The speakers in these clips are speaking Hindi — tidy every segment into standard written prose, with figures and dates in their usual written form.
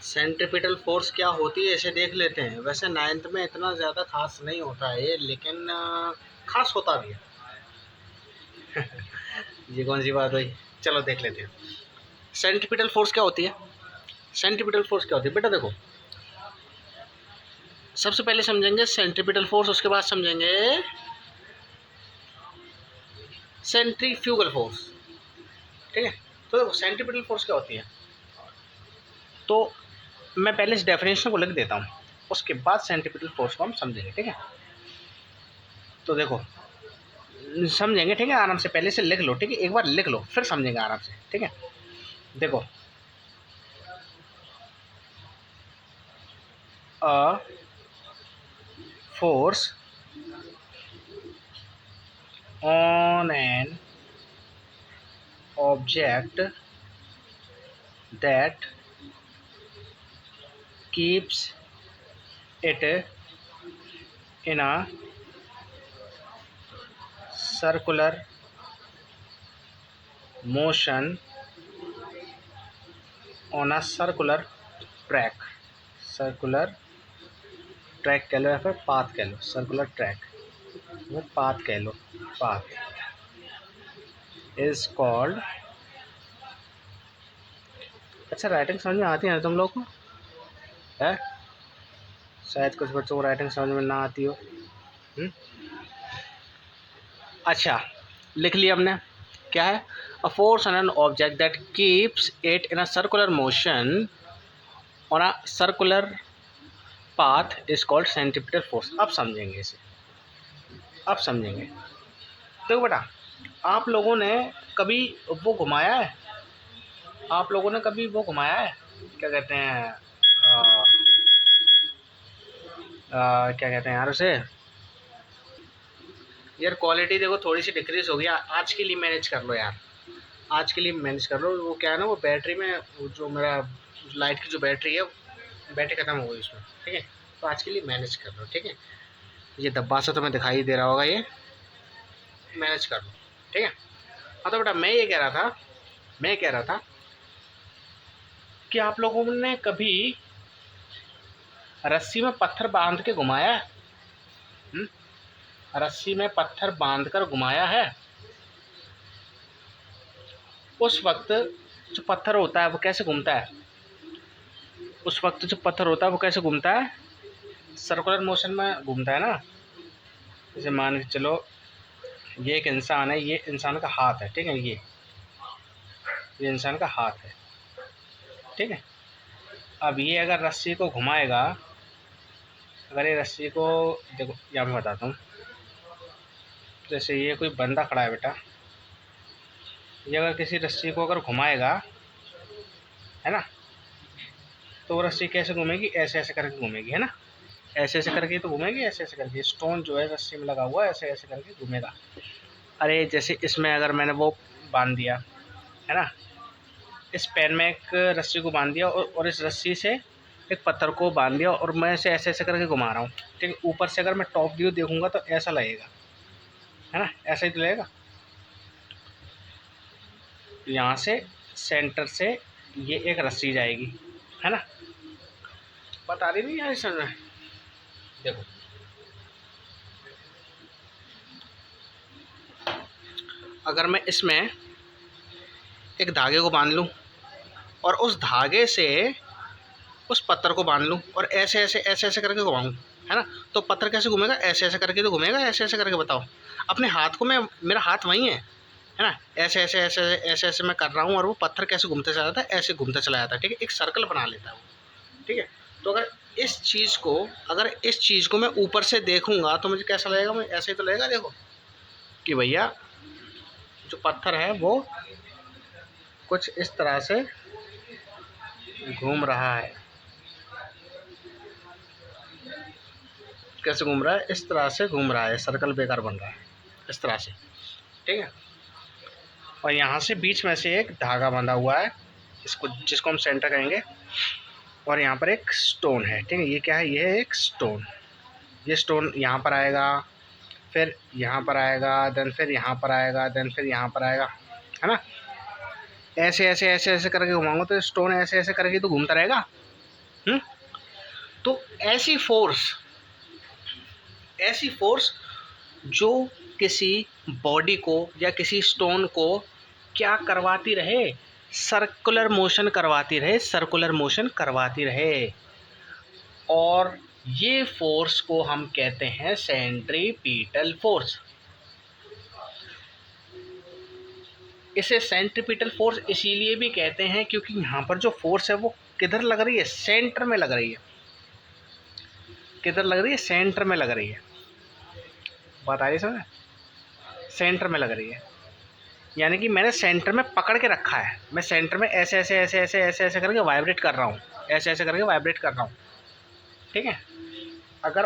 सेंट्रीपिटल फोर्स क्या होती है इसे देख लेते हैं। वैसे नाइन्थ में इतना ज़्यादा खास नहीं होता है ये, लेकिन खास होता भी है। ये कौन सी बात हुई, चलो देख लेते हैं। सेंट्रीपिटल फोर्स क्या होती है? सेंट्रीपिटल फोर्स क्या होती है बेटा? देखो, सबसे पहले समझेंगे सेंट्रीपिटल फोर्स, उसके बाद समझेंगे सेंट्रीफ्यूगल फोर्स। ठीक है, तो देखो सेंट्रीपिटल फोर्स क्या होती है, तो मैं पहले इस डेफिनेशन को लिख देता हूँ, उसके बाद सेंट्रीपिटल फोर्स को हम समझेंगे। ठीक है, तो देखो समझेंगे। ठीक है, आराम से पहले से लिख लो। ठीक है, एक बार लिख लो फिर समझेंगे आराम से। ठीक है, देखो अ force on an object that keeps it in a circular motion on a circular track कह लो या फिर पाथ कह लो, सर्कुलर ट्रैक वो पाथ कह लो, पाथ इज कॉल्ड। अच्छा, राइटिंग समझ में आती है ना तुम लोग को? है, शायद कुछ बच्चों को राइटिंग समझ में ना आती हो। अच्छा, लिख लिया हमने। क्या है? अ force on an object that keeps it in a circular motion on a circular path is called centripetal force. अब समझेंगे इसे, अब समझेंगे। देखो बेटा, आप लोगों ने कभी वो घुमाया है? आप लोगों ने कभी वो घुमाया है, क्या कहते हैं क्या कहते हैं यार उसे, यार क्वालिटी देखो थोड़ी सी डिक्रीज हो गई। आज के लिए मैनेज कर लो यार, आज के लिए मैनेज कर लो। वो क्या है ना, वो बैटरी में वो जो मेरा लाइट की जो बैटरी है, बैटरी ख़त्म हो गई उसमें। ठीक है, तो आज के लिए मैनेज कर लो। ठीक है, ये धब्बा सा तुम्हें दिखाई दे रहा होगा, ये मैनेज कर लो। ठीक है, हाँ तो बेटा मैं कह रहा था कि आप लोगों ने कभी रस्सी में पत्थर बांध के घुमाया है? रस्सी में पत्थर बांध कर घुमाया है? उस वक्त जो पत्थर होता है वो कैसे घूमता है? उस वक्त जो पत्थर होता है वो कैसे घूमता है? सर्कुलर मोशन में घूमता है ना। जैसे मान के चलो ये एक इंसान है, ये इंसान का हाथ है। ठीक है, ये इंसान का हाथ है। ठीक है, अब ये अगर रस्सी को घुमाएगा, अगर ये रस्सी को, देखो यहाँ मैं बताता हूँ, जैसे ये कोई बंदा खड़ा है बेटा, ये अगर किसी रस्सी को अगर घुमाएगा, है ना, तो वो रस्सी कैसे घूमेगी? ऐसे ऐसे करके घूमेगी, है ना, ऐसे ऐसे करके तो घूमेगी, ऐसे ऐसे करके। स्टोन जो है रस्सी में लगा हुआ है, ऐसे ऐसे करके घूमेगा। अरे जैसे इसमें अगर मैंने वो बांध दिया, है ना, इस पेन में एक रस्सी को बांध दिया और इस रस्सी से एक पत्थर को बांध दिया और मैं इसे ऐसे ऐसे करके घुमा रहा हूँ। ठीक है, ऊपर से अगर मैं टॉप व्यू देखूंगा तो ऐसा लगेगा, है ना, ऐसा ही तो लगेगा। यहाँ से सेंटर से ये एक रस्सी जाएगी, है ना, बता रही नहीं यार समझ में? देखो अगर मैं इसमें एक धागे को बांध लूँ और उस धागे से उस पत्थर को बांध लूँ और ऐसे ऐसे ऐसे ऐसे करके घुमाऊँ, है ना, तो पत्थर कैसे घूमेगा? ऐसे ऐसे करके तो घूमेगा, ऐसे ऐसे करके। बताओ, अपने हाथ को मैं, मेरा हाथ वहीं है ना, ऐसे ऐसे ऐसे ऐसे ऐसे मैं कर रहा हूँ और वो पत्थर कैसे घूमते चला जाता है? ऐसे घूमता चला जाता है। ठीक है, एक सर्कल बना लेता है वो। ठीक है, तो अगर इस चीज़ को मैं ऊपर से देखूंगा तो मुझे कैसा लगेगा? मुझे ऐसे ही तो लगेगा, देखो कि भैया जो पत्थर है वो कुछ इस तरह से घूम रहा है। कैसे घूम रहा है? इस तरह से घूम रहा है, सर्कल बेकार बन रहा है इस तरह से। ठीक है, और यहाँ से बीच में से एक धागा बंधा हुआ है, जिसको हम सेंटर कहेंगे, और यहाँ पर एक स्टोन है। ठीक है, ये क्या है? ये है एक स्टोन। ये स्टोन यहाँ पर आएगा, फिर यहाँ पर आएगा, देन फिर यहाँ पर आएगा, देन फिर यहाँ पर आएगा, है ना। ऐसे ऐसे ऐसे ऐसे करके घुमाऊंगा तो स्टोन ऐसे ऐसे करके तो घूमता रहेगा, हम्म? तो ऐसी फोर्स जो किसी बॉडी को या किसी स्टोन को क्या करवाती रहे, सर्कुलर मोशन करवाती रहे। और ये फोर्स को हम कहते हैं सेंट्रीपिटल फोर्स। इसे सेंट्रीपिटल फोर्स इसीलिए भी कहते हैं क्योंकि यहाँ पर जो फोर्स है वो किधर लग रही है, सेंटर में लग रही है। किधर लग रही है, सेंटर में लग रही है। बात आ रही है समझ, सेंटर में लग रही है। यानी कि मैंने सेंटर में पकड़ के रखा है, मैं सेंटर में ऐसे ऐसे ऐसे ऐसे ऐसे ऐसे करके वाइब्रेट कर रहा हूँ, ऐसे ऐसे करके वाइब्रेट कर रहा हूँ। ठीक है। अगर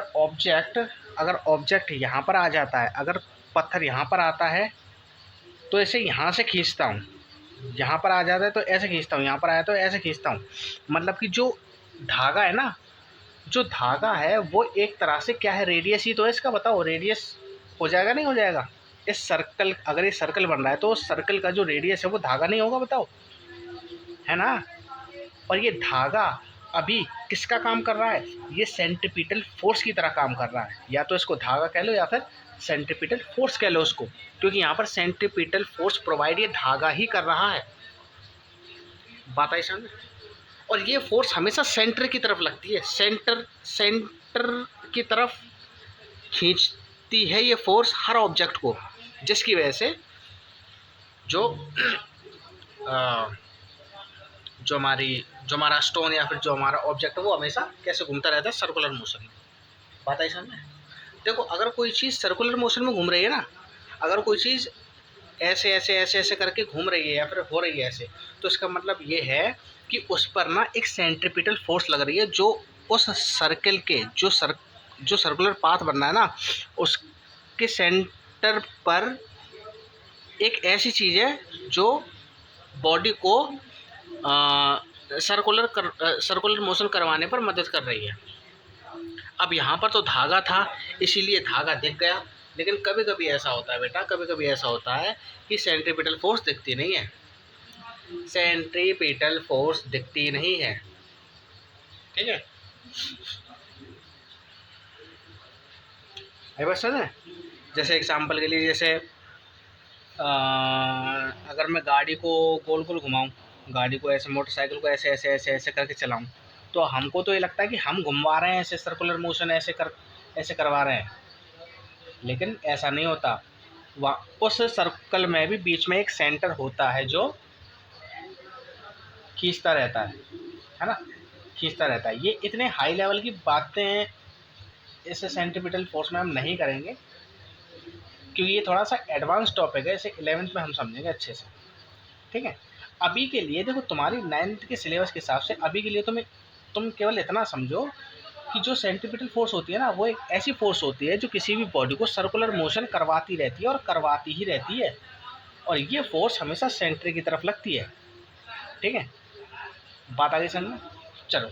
ऑब्जेक्ट यहाँ पर आ जाता है, अगर पत्थर यहाँ पर आता है तो ऐसे यहाँ से खींचता हूँ, यहाँ पर आ जाता है तो ऐसे खींचता हूँ, यहाँ पर आया तो ऐसे खींचता हूँ। मतलब कि जो धागा है ना, जो धागा है वो एक तरह से क्या है, रेडियस ही तो है इसका। बताओ रेडियस हो जाएगा नहीं हो जाएगा? इस सर्कल, अगर ये सर्कल बन रहा है तो सर्कल का जो रेडियस है वो धागा नहीं होगा? बताओ, है ना। और ये धागा अभी किसका काम कर रहा है, ये सेंट्रीपिटल फोर्स की तरह काम कर रहा है। या तो इसको धागा कह लो या फिर सेंट्रीपिटल फोर्स कह लो उसको, क्योंकि यहाँ पर सेंट्रीपिटल फोर्स प्रोवाइड ये धागा ही कर रहा है। बात आई समझ। और ये फोर्स हमेशा सेंटर की तरफ लगती है, सेंटर की तरफ खींचती है ये फोर्स हर ऑब्जेक्ट को, जिसकी वजह से जो जो हमारा स्टोन या फिर जो हमारा ऑब्जेक्ट है वो हमेशा कैसे घूमता रहता है, सर्कुलर मोशन में। बात आई समझ। देखो अगर कोई चीज़ सर्कुलर मोशन में घूम रही है ना, अगर कोई चीज़ ऐसे ऐसे ऐसे ऐसे करके घूम रही है या फिर हो रही है ऐसे, तो इसका मतलब ये है कि उस पर ना एक सेंट्रीपिटल फोर्स लग रही है, जो उस सर्कल के जो सर्कुलर पाथ बनना है ना, उसके सेंटर पर एक ऐसी चीज़ है जो बॉडी को सर्कुलर मोशन करवाने पर मदद कर रही है। अब यहाँ पर तो धागा था इसीलिए धागा दिख गया, लेकिन कभी कभी ऐसा होता है बेटा, कभी कभी ऐसा होता है कि सेंट्रीपिटल फोर्स दिखती नहीं है, सेंट्रीपिटल फोर्स दिखती नहीं है। ठीक है, ये बात समझ। जैसे एग्जांपल के लिए, जैसे अगर मैं गाड़ी को गोल गोल घुमाऊँ, गाड़ी को ऐसे, मोटरसाइकिल को ऐसे ऐसे ऐसे ऐसे करके चलाऊँ, तो हमको तो ये लगता है कि हम घुमा रहे हैं, ऐसे सर्कुलर मोशन ऐसे करवा रहे हैं, लेकिन ऐसा नहीं होता। वहाँ उस सर्कल में भी बीच में एक सेंटर होता है जो खींचता रहता है ना, खींचता रहता है। ये इतने हाई लेवल की बातें इस सेंट्रीपिटल फोर्स में हम नहीं करेंगे, क्योंकि ये थोड़ा सा एडवांस टॉपिक है, इसे 11th में हम समझेंगे अच्छे से। ठीक है। अभी के लिए देखो, तुम्हारी 9th के सिलेबस के हिसाब से अभी के लिए तुम केवल इतना समझो कि जो सेंट्रीपिटल फोर्स होती है ना, वो एक ऐसी फोर्स होती है जो किसी भी बॉडी को सर्कुलर मोशन करवाती रहती है और करवाती ही रहती है, और ये फोर्स हमेशा सेंटर की तरफ लगती है। ठीक है, बात आगे समझ। चलो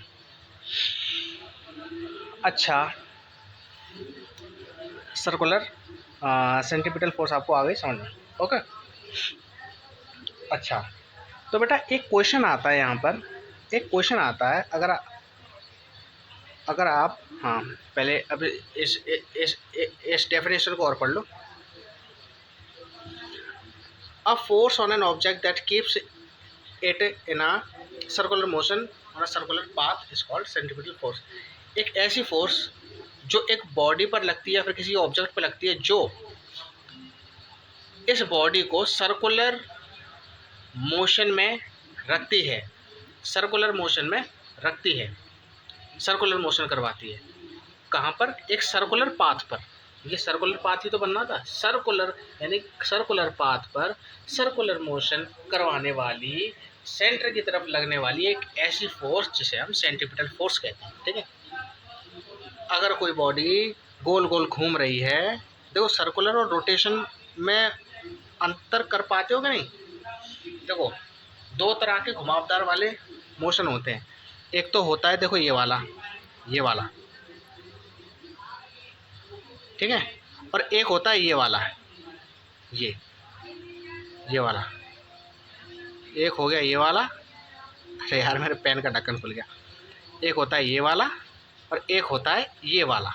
अच्छा, सर्कुलर सेंट्रीपिटल फोर्स आपको आ गई समझ में? ओके। अच्छा, तो बेटा एक क्वेश्चन आता है यहाँ पर, एक क्वेश्चन आता है, अगर आप, हाँ पहले अब इस डेफिनेशन को और पढ़ लो। A force on an object that keeps it in a circular motion on a circular path is called centripetal force. एक ऐसी फोर्स जो एक बॉडी पर लगती है या फिर किसी ऑब्जेक्ट पर लगती है, जो इस बॉडी को सर्कुलर मोशन में रखती है, सर्कुलर मोशन में रखती है, सर्कुलर मोशन करवाती है। कहाँ पर? एक सर्कुलर पाथ पर। ये सर्कुलर पाथ ही तो बनना था, सर्कुलर यानी सर्कुलर पाथ पर सर्कुलर मोशन करवाने वाली, सेंटर की तरफ लगने वाली एक ऐसी फोर्स जिसे हम सेंट्रीपिटल फोर्स कहते हैं। ठीक है। अगर कोई बॉडी गोल गोल घूम रही है, देखो सर्कुलर और रोटेशन में अंतर कर पाते हो कि नहीं? देखो दो तरह के घुमावदार वाले मोशन होते हैं। एक तो होता है देखो ये वाला, ये वाला, ठीक है, और एक होता है ये वाला, ये वाला। एक हो गया ये वाला, अरे यार मेरे पेन का ढक्कन खुल गया। एक होता है ये वाला और एक होता है ये वाला।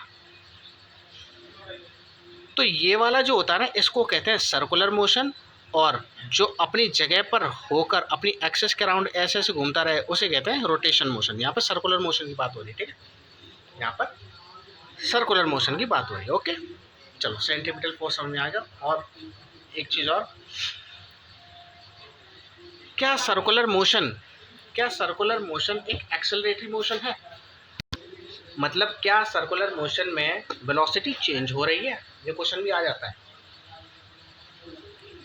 तो ये वाला जो होता है ना, इसको कहते हैं सर्कुलर मोशन, और जो अपनी जगह पर होकर अपनी एक्सिस के अराउंड ऐसे ऐसे घूमता रहे उसे कहते हैं रोटेशन मोशन। यहाँ पर सर्कुलर मोशन की बात हो रही है, ठीक है, यहाँ पर सर्कुलर मोशन की बात हो रही है। ओके, चलो सेंटीमीटर फोर्स समझ में आ गया। और एक चीज़ और, क्या सर्कुलर मोशन एक एक्सेलरेटरी मोशन है? मतलब क्या सर्कुलर मोशन में वेलोसिटी चेंज हो रही है? ये क्वेश्चन भी आ जाता है,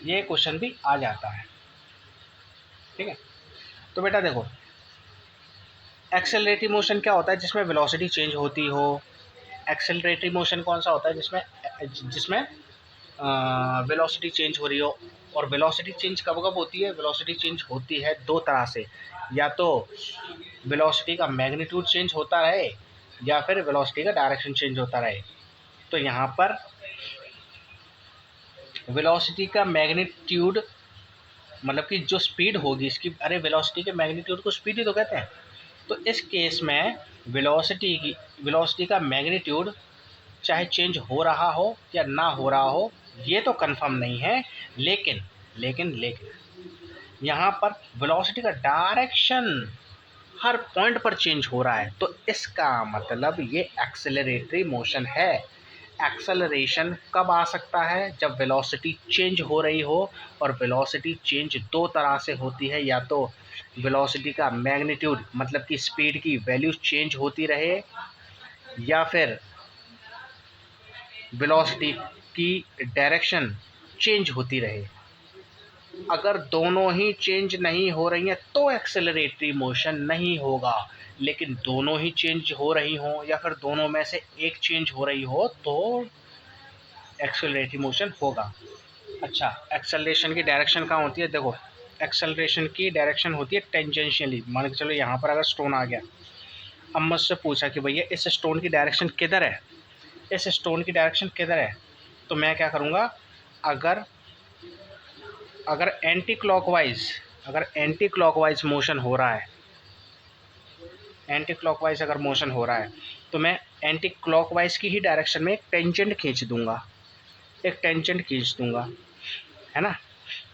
ये क्वेश्चन भी आ जाता है, ठीक है। तो बेटा देखो, एक्सेलरेटरी मोशन क्या होता है? जिसमें वेलोसिटी चेंज होती हो। एक्सेलरेटरी मोशन कौन सा होता है? जिसमें वेलोसिटी चेंज हो रही हो। और वेलोसिटी चेंज कब कब होती है? वेलोसिटी चेंज होती है दो तरह से, या तो वेलोसिटी का मैग्नीट्यूड चेंज होता रहे या फिर वेलोसिटी का डायरेक्शन चेंज होता रहे। तो यहाँ पर वेलोसिटी का मैग्नीट्यूड मतलब कि जो स्पीड होगी इसकी, अरे वेलोसिटी के मैग्नीट्यूड को स्पीड ही तो कहते हैं। तो इस केस में वेलोसिटी का मैग्नीट्यूड चाहे चेंज हो रहा हो या ना हो रहा हो, ये तो कंफर्म नहीं है, लेकिन लेकिन लेकिन यहाँ पर वेलोसिटी का डायरेक्शन हर पॉइंट पर चेंज हो रहा है। तो इसका मतलब ये एक्सेलरेटरी मोशन है। एक्सेलरेशन कब आ सकता है? जब वेलोसिटी चेंज हो रही हो, और वेलोसिटी चेंज दो तरह से होती है, या तो वेलोसिटी का मैग्नीट्यूड मतलब कि स्पीड की वैल्यू चेंज होती रहे, या फिर वेलोसिटी की डायरेक्शन चेंज होती रहे। अगर दोनों ही चेंज नहीं हो रही हैं तो एक्सेलरेटरी मोशन नहीं होगा, लेकिन दोनों ही चेंज हो रही हों या फिर दोनों में से एक चेंज हो रही हो तो एक्सेलरेटरी मोशन होगा। अच्छा, एक्सेलरेशन की डायरेक्शन कहाँ होती है? देखो, एक्सेलरेशन की डायरेक्शन होती है टेंजेंशियली। मान के चलो यहाँ पर अगर स्टोन आ गया, अब मुझसे पूछा कि भैया इस स्टोन की डायरेक्शन किधर है, इस स्टोन की डायरेक्शन किधर है, तो मैं क्या करूँगा, अगर एंटी क्लॉकवाइज मोशन हो रहा है, एंटी क्लॉकवाइज अगर मोशन हो रहा है, तो मैं एंटी क्लॉकवाइज की ही डायरेक्शन में एक टेंजेंट खींच दूंगा, है ना।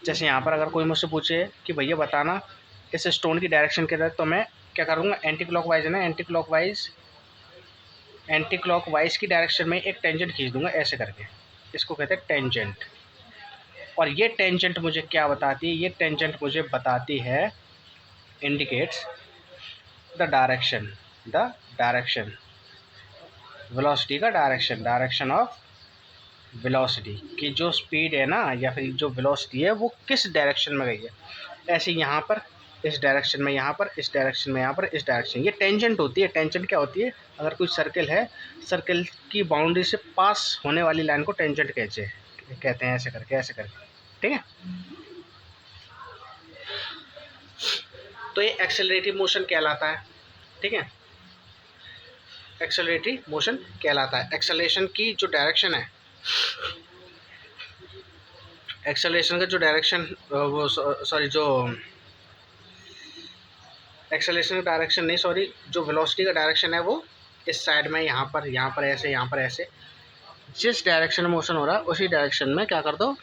जैसे यहाँ पर अगर कोई मुझसे पूछे कि भैया बताना इस स्टोन की डायरेक्शन किधर है, तो मैं क्या करूँगा, एंटी क्लॉकवाइज है ना, एंटी क्लॉकवाइज की डायरेक्शन में एक टेंजेंट खींच दूंगा ऐसे करके, इसको कहते हैं टेंजेंट। और ये टेंजेंट मुझे क्या बताती है? ये टेंजेंट मुझे बताती है, इंडिकेट्स द डायरेक्शन वेलोसिटी का डायरेक्शन ऑफ वेलोसिटी की जो स्पीड है ना, या फिर जो वेलोसिटी है वो किस डायरेक्शन में गई है। ऐसे यहाँ पर इस डायरेक्शन में, यहाँ पर इस डायरेक्शन में, यहाँ पर इस डायरेक्शन, ये टेंजेंट होती है। टेंजेंट क्या होती है? अगर कोई सर्कल है, सर्कल की बाउंड्री से पास होने वाली लाइन को टेंजेंट कहते हैं, ऐसे करके, ठीक है। तो ये एक्सेलरेटिव मोशन कहलाता है, ठीक है, एक्सेलरेटरी मोशन कहलाता है। एक्सेलरेशन की जो डायरेक्शन है, एक्सेलरेशन का जो डायरेक्शन वो सॉरी जो एक्सेलरेशन का डायरेक्शन नहीं, सॉरी, जो वेलोसिटी का डायरेक्शन है वो इस साइड में, यहाँ पर ऐसे, यहाँ पर ऐसे, जिस डायरेक्शन में मोशन हो रहा है उसी डायरेक्शन में क्या कर दो,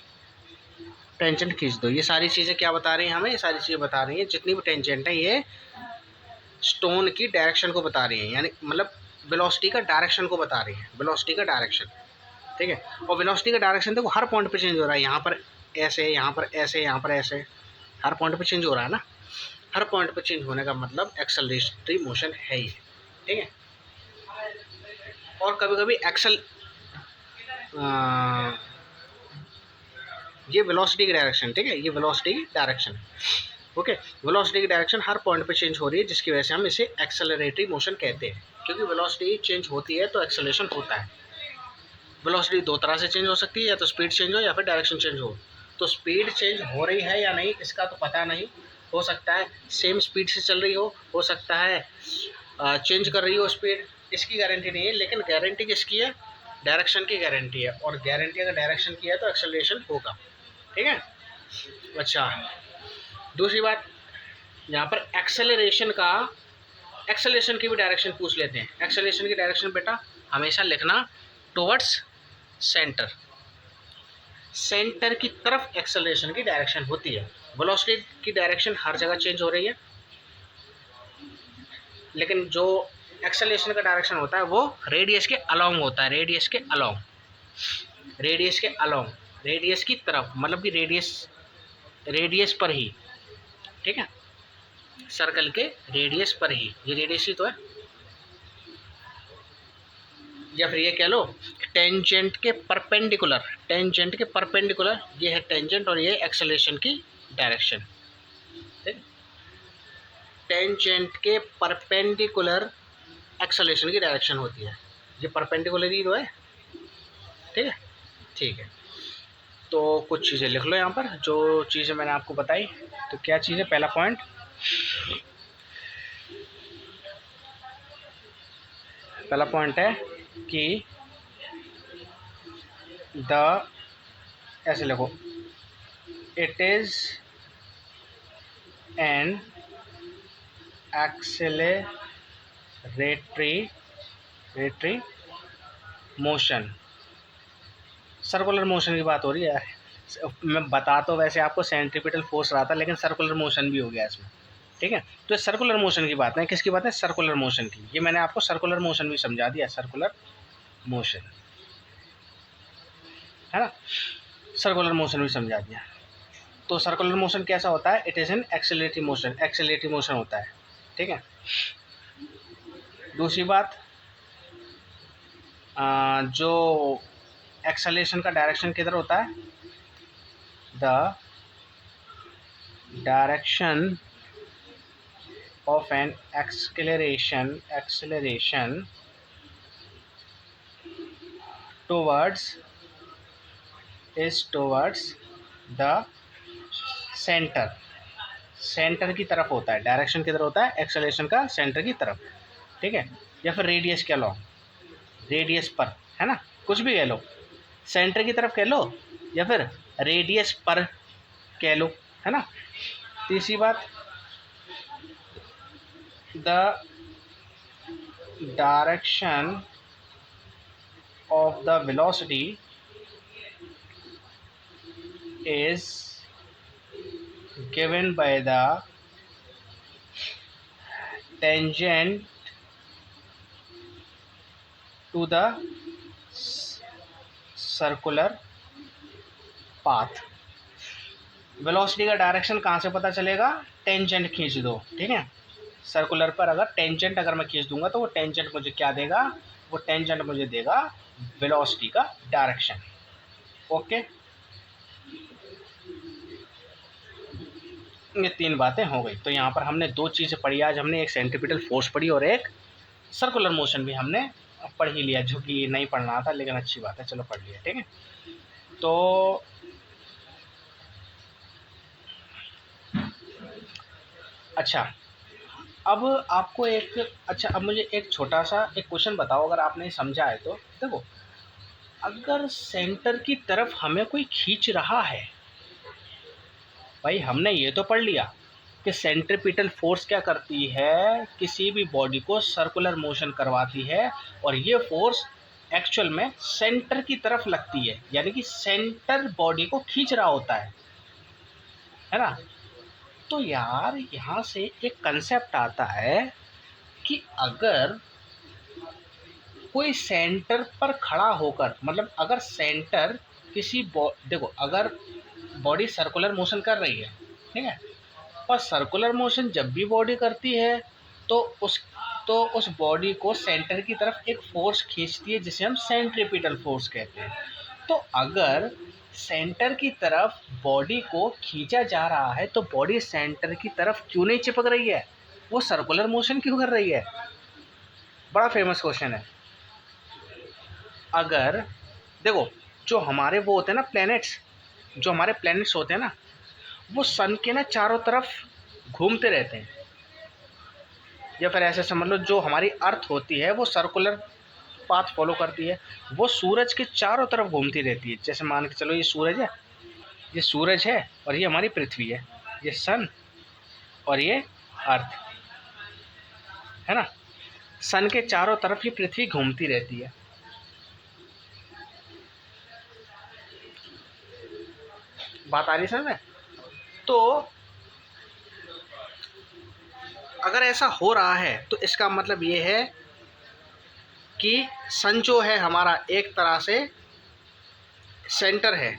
टेंजेंट खींच दो। ये सारी चीज़ें क्या बता रही हैं हमें? ये सारी चीज़ें बता रही हैं, जितनी भी टेंजेंट है ये स्टोन की डायरेक्शन को बता रही हैं, यानी मतलब वेलोसिटी का डायरेक्शन को बता रही है, वेलोसिटी का डायरेक्शन, ठीक है। और वेलोसिटी का डायरेक्शन देखो हर पॉइंट पे चेंज हो रहा है, यहाँ पर ऐसे, यहाँ पर ऐसे, यहाँ पर ऐसे, हर पॉइंट पे चेंज हो रहा है ना। हर पॉइंट पे चेंज होने का मतलब एक्सेलरेटरी मोशन है ही, ठीक है। और कभी कभी ये वेलोसिटी की डायरेक्शन, ठीक है, ये वेलोसिटी की डायरेक्शन, ओके। वेलोसिटी की डायरेक्शन हर पॉइंट पे चेंज हो रही है, जिसकी वजह से हम इसे एक्सेलरेटरी मोशन कहते हैं, क्योंकि वेलोसिटी चेंज होती है तो एक्सेलरेशन होता है। वेलोसिटी दो तरह से चेंज हो सकती है, या तो स्पीड चेंज हो या फिर डायरेक्शन चेंज हो। तो स्पीड चेंज हो रही है या नहीं इसका तो पता नहीं, हो सकता है सेम स्पीड से चल रही हो सकता है चेंज कर रही हो स्पीड, इसकी गारंटी नहीं है। लेकिन गारंटी किसकी है? डायरेक्शन की गारंटी है, और गारंटी अगर डायरेक्शन की है तो एक्सेलरेशन होगा, ठीक है। अच्छा, दूसरी बात, यहाँ पर एक्सेलरेशन का एक्सेलरेशन की भी डायरेक्शन पूछ लेते हैं। एक्सेलरेशन की डायरेक्शन बेटा हमेशा लिखना टुवर्ड्स सेंटर, सेंटर की तरफ एक्सेलरेशन की डायरेक्शन होती है। वेलोसिटी की डायरेक्शन हर जगह चेंज हो रही है, लेकिन जो एक्सेलरेशन का डायरेक्शन होता है वो रेडियस के अलोंग होता है, रेडियस के अलोंग, रेडियस के अलोंग, रेडियस की तरफ, मतलब कि रेडियस पर ही, ठीक है, सर्कल के रेडियस पर ही, ये रेडियस ही तो है, या फिर ये कह लो टेंजेंट के परपेंडिकुलर, टेंजेंट के परपेंडिकुलर, ये है टेंजेंट और ये एक्सेलरेशन की डायरेक्शन, ठीक, टेंजेंट के परपेंडिकुलर एक्सेलरेशन की डायरेक्शन होती है, ये परपेंडिकुलर ही तो है, ठीक है, ठीक है। तो कुछ चीज़ें लिख लो यहाँ पर, जो चीज़ें मैंने आपको बताई। तो क्या चीज़ है, पहला पॉइंट, पहला पॉइंट है कि द, ऐसे लिखो, it is an acceleratory motion. Circular motion की बात हो रही है, मैं बता तो वैसे आपको सेंट्रीपिटल फोर्स रहा था, लेकिन सर्कुलर मोशन भी हो गया इसमें, ठीक है। तो सर्कुलर मोशन की बात है, किसकी बात है, सर्कुलर मोशन की। ये मैंने आपको सर्कुलर मोशन भी समझा दिया, सर्कुलर मोशन, है ना, सर्कुलर मोशन भी समझा दिया। तो सर्कुलर मोशन कैसा होता है, it is an acceleratory motion, acceleratory motion होता है, ठीक है। दूसरी बात, जो एक्सेलरेशन का डायरेक्शन किधर होता है, the direction of an acceleration towards the center, centre की तरफ होता है, डायरेक्शन किधर होता है, एक्सेलरेशन का सेंटर की तरफ, ठीक है, या फिर रेडियस कह लो, रेडियस पर, है ना, कुछ भी कह लो, सेंटर की तरफ कह लो या फिर रेडियस पर कह लो, है ना। तीसरी बात, the direction of the velocity is given by the tangent to the circular path। Velocity का डायरेक्शन कहाँ से पता चलेगा, टेंजेंट खींच दो, ठीक है, सर्कुलर पर अगर टेंजेंट अगर मैं खींच दूंगा तो वो टेंजेंट मुझे क्या देगा, वो टेंजेंट मुझे देगा वेलोसिटी का डायरेक्शन, ओके। ये तीन बातें हो गई। तो यहाँ पर हमने दो चीज़ें पढ़ी आज, हमने एक सेंट्रीपिटल फोर्स पढ़ी और एक सर्कुलर मोशन भी हमने पढ़ ही लिया, जो कि नहीं पढ़ना था, लेकिन अच्छी बात है, चलो पढ़ लिया, ठीक है। तो अच्छा, अब आपको एक, अच्छा अब मुझे एक छोटा सा एक क्वेश्चन बताओ, अगर आपने समझा है तो। देखो, अगर सेंटर की तरफ हमें कोई खींच रहा है, भाई हमने ये तो पढ़ लिया कि सेंट्रीपिटल फोर्स क्या करती है, किसी भी बॉडी को सर्कुलर मोशन करवाती है, और ये फोर्स एक्चुअल में सेंटर की तरफ लगती है, यानी कि सेंटर बॉडी को खींच रहा होता है ना। तो यार यहाँ से एक कंसेप्ट आता है कि अगर कोई सेंटर पर खड़ा होकर, मतलब अगर सेंटर किसी देखो, अगर बॉडी सर्कुलर मोशन कर रही है, ठीक है, और सर्कुलर मोशन जब भी बॉडी करती है तो उस बॉडी को सेंटर की तरफ एक फोर्स खींचती है, जिसे हम सेंट्रीपिटल फोर्स कहते हैं। तो अगर सेंटर की तरफ बॉडी को खींचा जा रहा है तो बॉडी सेंटर की तरफ क्यों नहीं चिपक रही है, वो सर्कुलर मोशन क्यों कर रही है? बड़ा फेमस क्वेश्चन है। अगर देखो, जो हमारे वो होते हैं ना प्लैनेट्स, जो हमारे प्लैनेट्स होते हैं ना, वो सन के ना चारों तरफ घूमते रहते हैं, या फिर ऐसे समझ लो जो हमारी अर्थ होती है वो सर्कुलर पाथ फॉलो करती है, वो सूरज के चारों तरफ घूमती रहती है। जैसे मान के चलो ये सूरज है, ये सूरज है और ये हमारी पृथ्वी है, ये सन और ये अर्थ, है ना। सन के चारों तरफ ये पृथ्वी घूमती रहती है। बात आ रही समझ में? तो अगर ऐसा हो रहा है तो इसका मतलब ये है कि सन जो है हमारा एक तरह से सेंटर है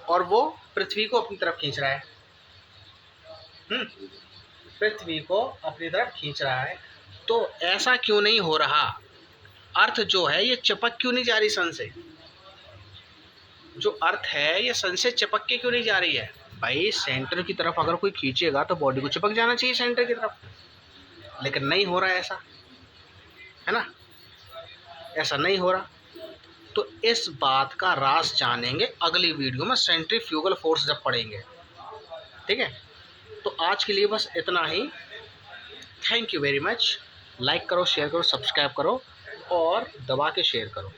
और वो पृथ्वी को अपनी तरफ खींच रहा है। पृथ्वी को अपनी तरफ खींच रहा है। तो ऐसा क्यों नहीं हो रहा? अर्थ जो है ये चिपक क्यों नहीं जा रही सन से? जो अर्थ है ये सन से चिपक के क्यों नहीं जा रही है? भाई सेंटर की तरफ अगर कोई खींचेगा तो बॉडी को चिपक जाना चाहिए सेंटर की तरफ, लेकिन नहीं हो रहा है ऐसा, है ना। ऐसा नहीं हो रहा। तो इस बात का राज जानेंगे अगली वीडियो में, सेंट्रीफ्यूगल फोर्स जब पढ़ेंगे। ठीक है, तो आज के लिए बस इतना ही। Thank you very much. Like करो, शेयर करो, सब्सक्राइब करो और दबा के शेयर करो।